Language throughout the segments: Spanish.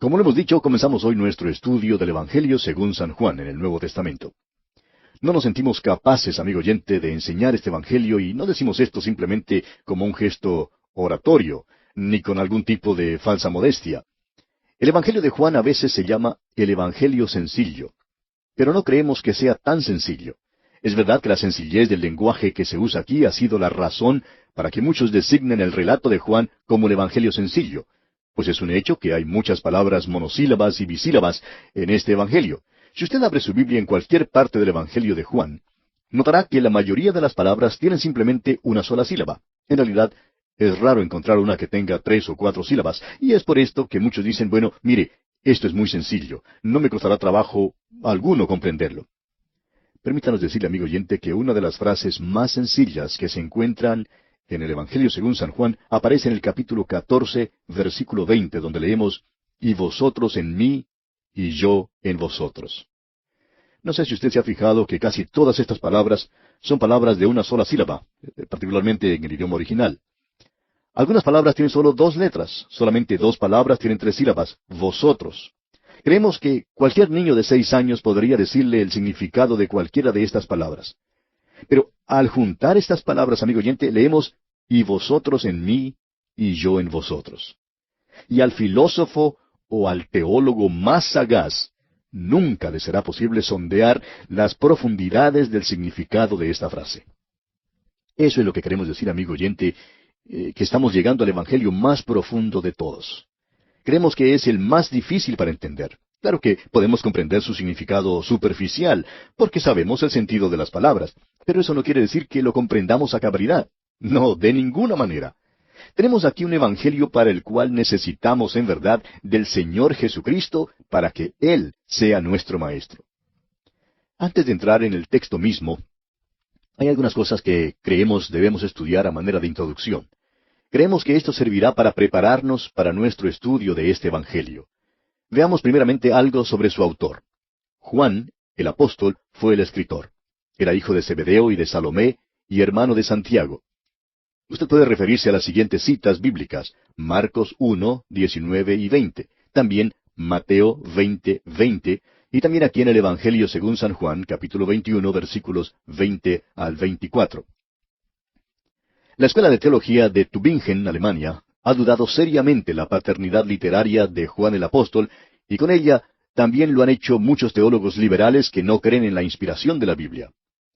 Como lo hemos dicho, comenzamos hoy nuestro estudio del Evangelio según San Juan en el Nuevo Testamento. No nos sentimos capaces, amigo oyente, de enseñar este Evangelio y no decimos esto simplemente como un gesto oratorio, ni con algún tipo de falsa modestia. El Evangelio de Juan a veces se llama el Evangelio sencillo, pero no creemos que sea tan sencillo. Es verdad que la sencillez del lenguaje que se usa aquí ha sido la razón para que muchos designen el relato de Juan como el Evangelio sencillo, pues es un hecho que hay muchas palabras monosílabas y bisílabas en este Evangelio. Si usted abre su Biblia en cualquier parte del Evangelio de Juan, notará que la mayoría de las palabras tienen simplemente una sola sílaba. En realidad, es raro encontrar una que tenga 3 o 4 sílabas, y es por esto que muchos dicen, bueno, mire, esto es muy sencillo, no me costará trabajo alguno comprenderlo. Permítanos decirle, amigo oyente, que una de las frases más sencillas que se encuentran en el Evangelio según San Juan aparece en el capítulo 14, versículo 20, donde leemos, «Y vosotros en mí, y yo en vosotros». No sé si usted se ha fijado que casi todas estas palabras son palabras de una sola sílaba, particularmente en el idioma original. Algunas palabras tienen solo 2 letras, solamente 2 palabras tienen 3 sílabas, vosotros. Creemos que cualquier niño de 6 años podría decirle el significado de cualquiera de estas palabras. Pero al juntar estas palabras, amigo oyente, leemos, y vosotros en mí, y yo en vosotros. Y al filósofo o al teólogo más sagaz, nunca le será posible sondear las profundidades del significado de esta frase. Eso es lo que queremos decir, amigo oyente, que estamos llegando al Evangelio más profundo de todos. Creemos que es el más difícil para entender. Claro que podemos comprender su significado superficial, porque sabemos el sentido de las palabras, pero eso no quiere decir que lo comprendamos a cabalidad. No, de ninguna manera. Tenemos aquí un evangelio para el cual necesitamos en verdad del Señor Jesucristo para que Él sea nuestro Maestro. Antes de entrar en el texto mismo, hay algunas cosas que creemos debemos estudiar a manera de introducción. Creemos que esto servirá para prepararnos para nuestro estudio de este evangelio. Veamos primeramente algo sobre su autor. Juan, el apóstol, fue el escritor. Era hijo de Zebedeo y de Salomé, y hermano de Santiago. Usted puede referirse a las siguientes citas bíblicas, Marcos 1, 19 y 20, también Mateo 20, 20, y también aquí en el Evangelio según San Juan, capítulo 21, versículos 20 al 24. La Escuela de Teología de Tübingen, Alemania, ha dudado seriamente la paternidad literaria de Juan el Apóstol, y con ella también lo han hecho muchos teólogos liberales que no creen en la inspiración de la Biblia.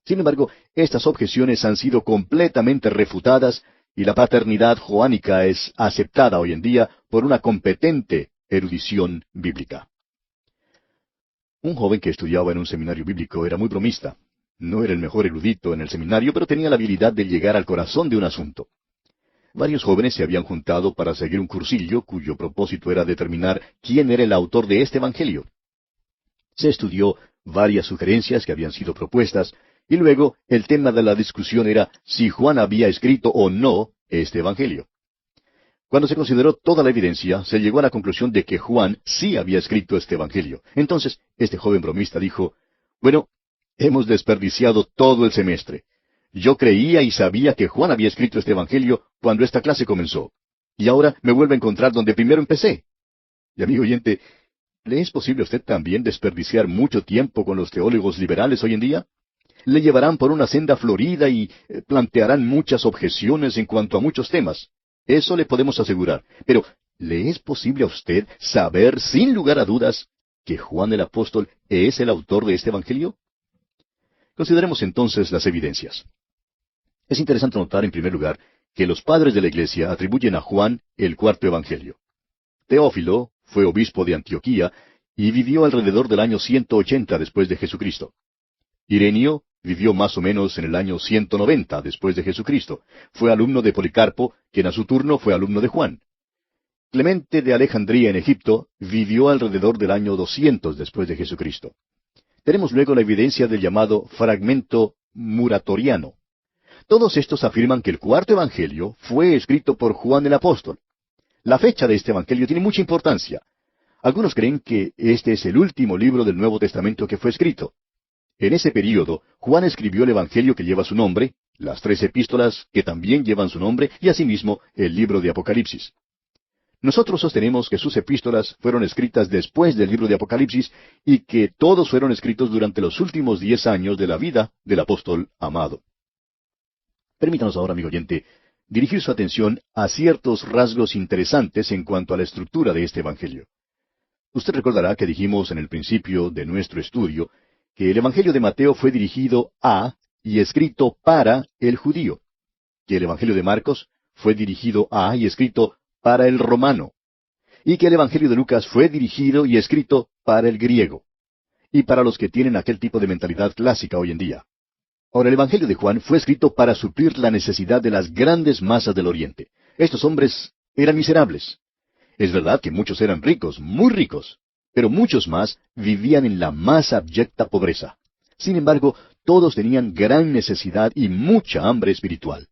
Sin embargo, estas objeciones han sido completamente refutadas, y la paternidad joánica es aceptada hoy en día por una competente erudición bíblica. Un joven que estudiaba en un seminario bíblico era muy bromista. No era el mejor erudito en el seminario, pero tenía la habilidad de llegar al corazón de un asunto. Varios jóvenes se habían juntado para seguir un cursillo cuyo propósito era determinar quién era el autor de este evangelio. Se estudió varias sugerencias que habían sido propuestas, y luego el tema de la discusión era si Juan había escrito o no este evangelio. Cuando se consideró toda la evidencia, se llegó a la conclusión de que Juan sí había escrito este evangelio. Entonces, este joven bromista dijo, bueno, hemos desperdiciado todo el semestre. Yo creía y sabía que Juan había escrito este evangelio cuando esta clase comenzó. Y ahora me vuelvo a encontrar donde primero empecé. Y amigo oyente, ¿le es posible a usted también desperdiciar mucho tiempo con los teólogos liberales hoy en día? Le llevarán por una senda florida y plantearán muchas objeciones en cuanto a muchos temas. Eso le podemos asegurar. Pero, ¿le es posible a usted saber sin lugar a dudas que Juan el Apóstol es el autor de este evangelio? Consideremos entonces las evidencias. Es interesante notar, en primer lugar, que los padres de la Iglesia atribuyen a Juan el cuarto evangelio. Teófilo fue obispo de Antioquía y vivió alrededor del año 180 después de Jesucristo. Irenio vivió más o menos en el año 190 después de Jesucristo. Fue alumno de Policarpo, quien a su turno fue alumno de Juan. Clemente de Alejandría en Egipto vivió alrededor del año 200 después de Jesucristo. Tenemos luego la evidencia del llamado fragmento muratoriano. Todos estos afirman que el cuarto evangelio fue escrito por Juan el Apóstol. La fecha de este evangelio tiene mucha importancia. Algunos creen que este es el último libro del Nuevo Testamento que fue escrito. En ese período, Juan escribió el evangelio que lleva su nombre, las 3 epístolas que también llevan su nombre, y asimismo el libro de Apocalipsis. Nosotros sostenemos que sus epístolas fueron escritas después del libro de Apocalipsis y que todos fueron escritos durante los últimos 10 años de la vida del apóstol amado. Permítanos ahora, amigo oyente, dirigir su atención a ciertos rasgos interesantes en cuanto a la estructura de este Evangelio. Usted recordará que dijimos en el principio de nuestro estudio que el Evangelio de Mateo fue dirigido a y escrito para el judío, que el Evangelio de Marcos fue dirigido a y escrito para el romano, y que el Evangelio de Lucas fue dirigido y escrito para el griego, y para los que tienen aquel tipo de mentalidad clásica hoy en día. Ahora, el Evangelio de Juan fue escrito para suplir la necesidad de las grandes masas del Oriente. Estos hombres eran miserables. Es verdad que muchos eran ricos, muy ricos, pero muchos más vivían en la más abyecta pobreza. Sin embargo, todos tenían gran necesidad y mucha hambre espiritual.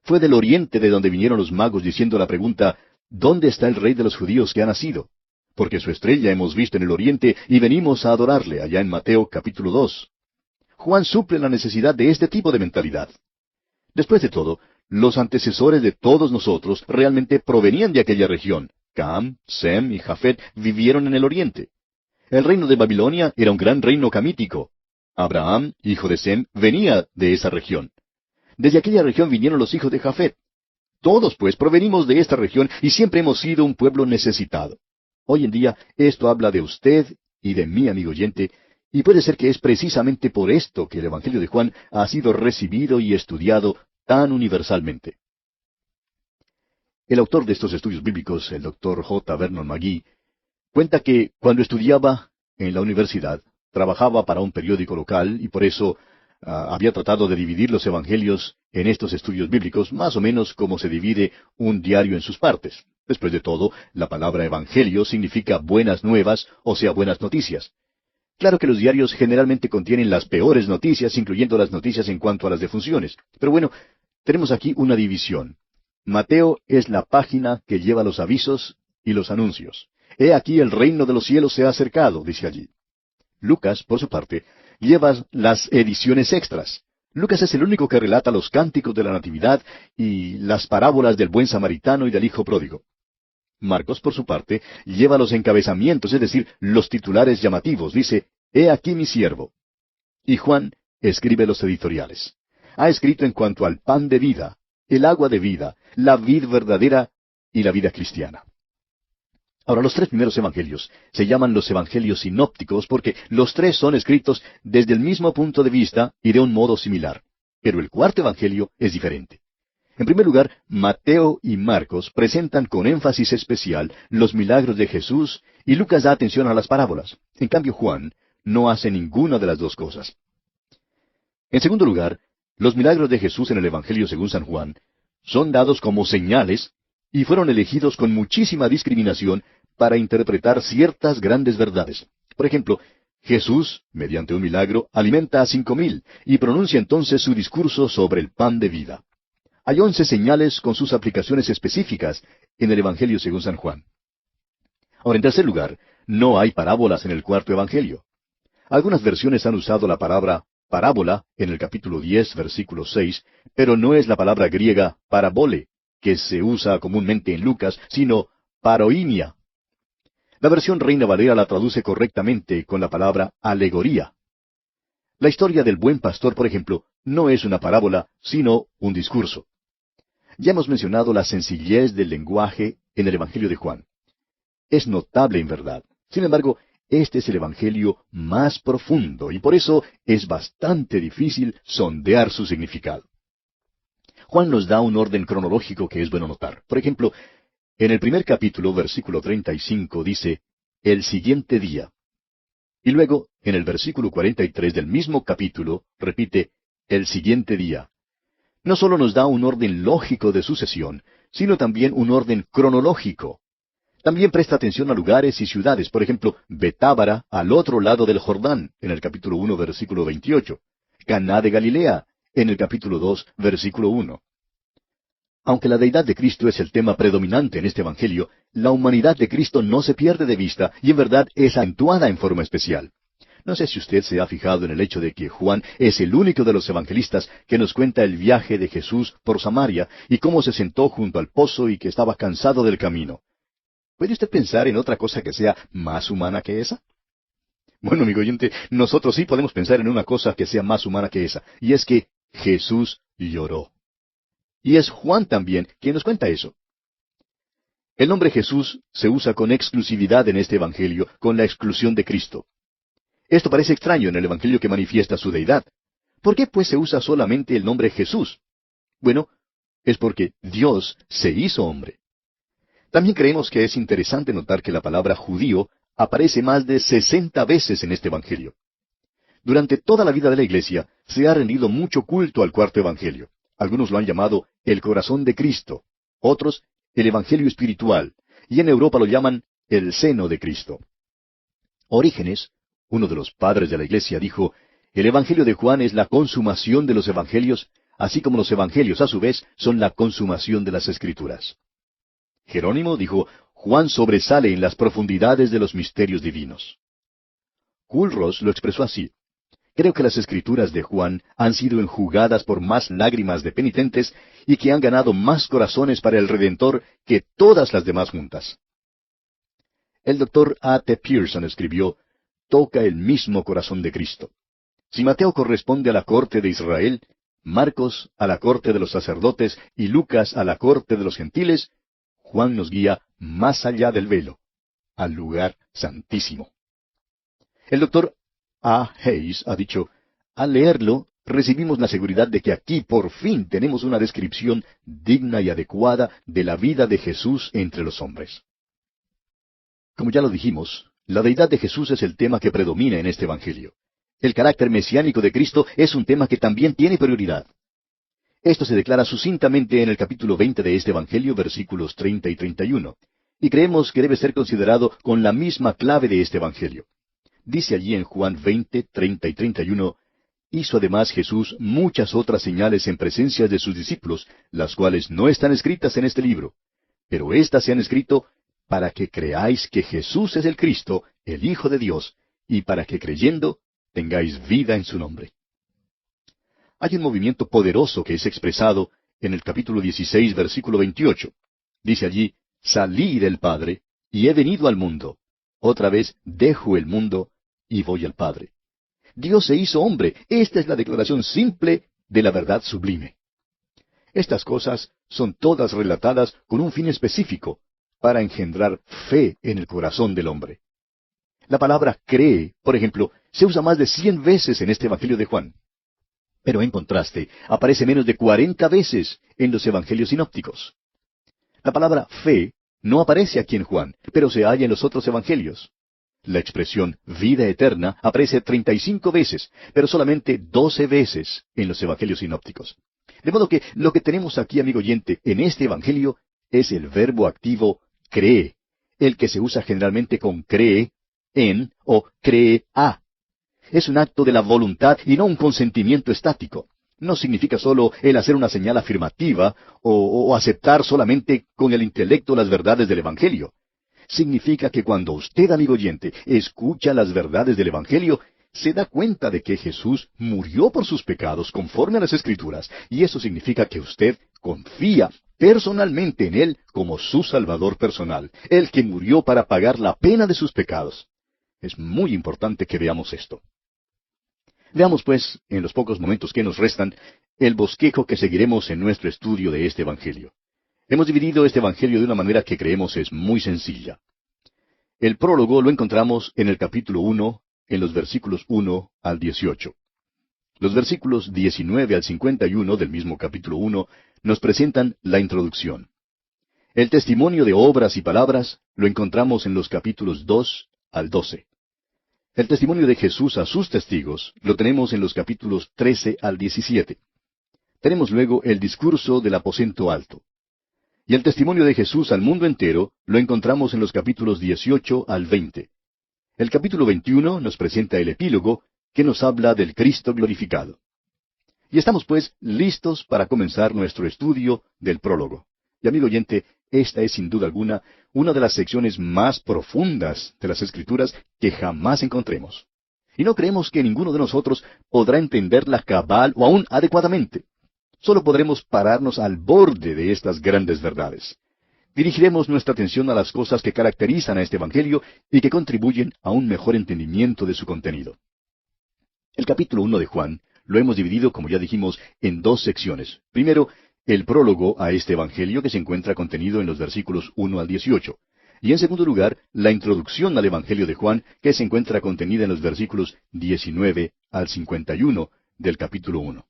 Fue del Oriente de donde vinieron los magos diciendo la pregunta, ¿dónde está el Rey de los judíos que ha nacido? Porque su estrella hemos visto en el Oriente y venimos a adorarle, allá en Mateo capítulo 2. Juan suple la necesidad de este tipo de mentalidad. Después de todo, los antecesores de todos nosotros realmente provenían de aquella región. Cam, Sem y Jafet vivieron en el Oriente. El reino de Babilonia era un gran reino camítico. Abraham, hijo de Sem, venía de esa región. Desde aquella región vinieron los hijos de Jafet. Todos, pues, provenimos de esta región y siempre hemos sido un pueblo necesitado. Hoy en día, esto habla de usted y de mí, amigo oyente, y puede ser que es precisamente por esto que el Evangelio de Juan ha sido recibido y estudiado tan universalmente. El autor de estos estudios bíblicos, el Dr. J. Vernon McGee, cuenta que cuando estudiaba en la universidad, trabajaba para un periódico local y por eso había tratado de dividir los evangelios en estos estudios bíblicos, más o menos como se divide un diario en sus partes. Después de todo, la palabra evangelio significa buenas nuevas, o sea, buenas noticias. Claro que los diarios generalmente contienen las peores noticias, incluyendo las noticias en cuanto a las defunciones. Pero bueno, tenemos aquí una división. Mateo es la página que lleva los avisos y los anuncios. He aquí el reino de los cielos se ha acercado, dice allí. Lucas, por su parte, lleva las ediciones extras. Lucas es el único que relata los cánticos de la Natividad y las parábolas del buen samaritano y del hijo pródigo. Marcos, por su parte, lleva los encabezamientos, es decir, los titulares llamativos. Dice, «He aquí mi siervo». Y Juan escribe los editoriales. Ha escrito en cuanto al pan de vida, el agua de vida, la vid verdadera y la vida cristiana. Ahora, los tres primeros evangelios se llaman los evangelios sinópticos porque los tres son escritos desde el mismo punto de vista y de un modo similar. Pero el cuarto evangelio es diferente. En primer lugar, Mateo y Marcos presentan con énfasis especial los milagros de Jesús y Lucas da atención a las parábolas. En cambio, Juan no hace ninguna de las dos cosas. En segundo lugar, los milagros de Jesús en el Evangelio según San Juan son dados como señales y fueron elegidos con muchísima discriminación para interpretar ciertas grandes verdades. Por ejemplo, Jesús, mediante un milagro, alimenta a 5,000 y pronuncia entonces su discurso sobre el pan de vida. Hay 11 señales con sus aplicaciones específicas en el Evangelio según San Juan. Ahora, en tercer lugar, no hay parábolas en el cuarto Evangelio. Algunas versiones han usado la palabra parábola en el capítulo 10, versículo 6, pero no es la palabra griega parabole, que se usa comúnmente en Lucas, sino paroimia. La versión Reina Valera la traduce correctamente con la palabra alegoría. La historia del buen pastor, por ejemplo, no es una parábola, sino un discurso. Ya hemos mencionado la sencillez del lenguaje en el Evangelio de Juan. Es notable en verdad. Sin embargo, este es el Evangelio más profundo y por eso es bastante difícil sondear su significado. Juan nos da un orden cronológico que es bueno notar. Por ejemplo, en el primer capítulo, versículo 35, dice, «el siguiente día». Y luego, en el versículo 43 del mismo capítulo, repite, «el siguiente día». No solo nos da un orden lógico de sucesión, sino también un orden cronológico. También presta atención a lugares y ciudades, por ejemplo, Betábara, al otro lado del Jordán, en el capítulo 1, versículo 28. Caná de Galilea, en el capítulo 2, versículo 1. Aunque la deidad de Cristo es el tema predominante en este Evangelio, la humanidad de Cristo no se pierde de vista y en verdad es acentuada en forma especial. No sé si usted se ha fijado en el hecho de que Juan es el único de los evangelistas que nos cuenta el viaje de Jesús por Samaria y cómo se sentó junto al pozo y que estaba cansado del camino. ¿Puede usted pensar en otra cosa que sea más humana que esa? Bueno, amigo oyente, nosotros sí podemos pensar en una cosa que sea más humana que esa, y es que Jesús lloró. Y es Juan también quien nos cuenta eso. El nombre Jesús se usa con exclusividad en este Evangelio, con la exclusión de Cristo. Esto parece extraño en el Evangelio que manifiesta su deidad. ¿Por qué pues se usa solamente el nombre Jesús? Bueno, es porque Dios se hizo hombre. También creemos que es interesante notar que la palabra judío aparece más de 60 veces en este Evangelio. Durante toda la vida de la Iglesia se ha rendido mucho culto al cuarto Evangelio. Algunos lo han llamado el corazón de Cristo, otros el Evangelio espiritual, y en Europa lo llaman el seno de Cristo. Orígenes, uno de los padres de la Iglesia, dijo, el Evangelio de Juan es la consumación de los Evangelios, así como los Evangelios a su vez son la consumación de las Escrituras. Jerónimo dijo, Juan sobresale en las profundidades de los misterios divinos. Culross lo expresó así. Creo que las escrituras de Juan han sido enjugadas por más lágrimas de penitentes y que han ganado más corazones para el Redentor que todas las demás juntas. El doctor A. T. Pierson escribió, toca el mismo corazón de Cristo. Si Mateo corresponde a la corte de Israel, Marcos a la corte de los sacerdotes y Lucas a la corte de los gentiles, Juan nos guía más allá del velo, al lugar santísimo. El doctor A. Hayes ha dicho, al leerlo, recibimos la seguridad de que aquí por fin tenemos una descripción digna y adecuada de la vida de Jesús entre los hombres. Como ya lo dijimos, la deidad de Jesús es el tema que predomina en este Evangelio. El carácter mesiánico de Cristo es un tema que también tiene prioridad. Esto se declara sucintamente en el capítulo 20 de este Evangelio, versículos 30 y 31, y creemos que debe ser considerado con la misma clave de este Evangelio. Dice allí en Juan 20, 30 y 31, hizo además Jesús muchas otras señales en presencia de sus discípulos, las cuales no están escritas en este libro. Pero éstas se han escrito para que creáis que Jesús es el Cristo, el Hijo de Dios, y para que creyendo tengáis vida en su nombre. Hay un movimiento poderoso que es expresado en el capítulo 16, versículo 28. Dice allí, salí del Padre, y he venido al mundo. Otra vez dejo el mundo, y voy al Padre. Dios se hizo hombre. Esta es la declaración simple de la verdad sublime. Estas cosas son todas relatadas con un fin específico, para engendrar fe en el corazón del hombre. La palabra cree, por ejemplo, se usa más de 100 veces en este Evangelio de Juan. Pero en contraste, aparece menos de 40 veces en los Evangelios sinópticos. La palabra fe no aparece aquí en Juan, pero se halla en los otros Evangelios. La expresión vida eterna aparece 35 veces, pero solamente 12 veces en los Evangelios sinópticos. De modo que lo que tenemos aquí, amigo oyente, en este Evangelio es el verbo activo cree, el que se usa generalmente con cree en o cree a. Es un acto de la voluntad y no un consentimiento estático. No significa solo el hacer una señal afirmativa o aceptar solamente con el intelecto las verdades del Evangelio. Significa que cuando usted, amigo oyente, escucha las verdades del Evangelio, se da cuenta de que Jesús murió por sus pecados conforme a las Escrituras, y eso significa que usted confía personalmente en Él como su Salvador personal, el que murió para pagar la pena de sus pecados. Es muy importante que veamos esto. Veamos, pues, en los pocos momentos que nos restan, el bosquejo que seguiremos en nuestro estudio de este Evangelio. Hemos dividido este Evangelio de una manera que creemos es muy sencilla. El prólogo lo encontramos en el capítulo 1, en los versículos 1 al 18. Los versículos 19 al 51 del mismo capítulo 1 nos presentan la introducción. El testimonio de obras y palabras lo encontramos en los capítulos 2 al 12. El testimonio de Jesús a sus testigos lo tenemos en los capítulos 13 al 17. Tenemos luego el discurso del aposento alto. Y el testimonio de Jesús al mundo entero lo encontramos en los capítulos 18 al 20. El capítulo 21 nos presenta el epílogo que nos habla del Cristo glorificado. Y estamos pues listos para comenzar nuestro estudio del prólogo. Y amigo oyente, esta es sin duda alguna una de las secciones más profundas de las Escrituras que jamás encontremos. Y no creemos que ninguno de nosotros podrá entenderla cabal o aún adecuadamente. Solo podremos pararnos al borde de estas grandes verdades. Dirigiremos nuestra atención a las cosas que caracterizan a este Evangelio y que contribuyen a un mejor entendimiento de su contenido. El capítulo 1 de Juan lo hemos dividido, como ya dijimos, en dos secciones. Primero, el prólogo a este Evangelio que se encuentra contenido en los versículos 1 al 18. Y en segundo lugar, la introducción al Evangelio de Juan que se encuentra contenida en los versículos 19 al 51 del capítulo 1.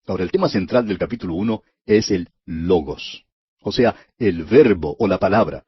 Ahora, el tema central del capítulo 1 es el logos, o sea, el verbo o la palabra,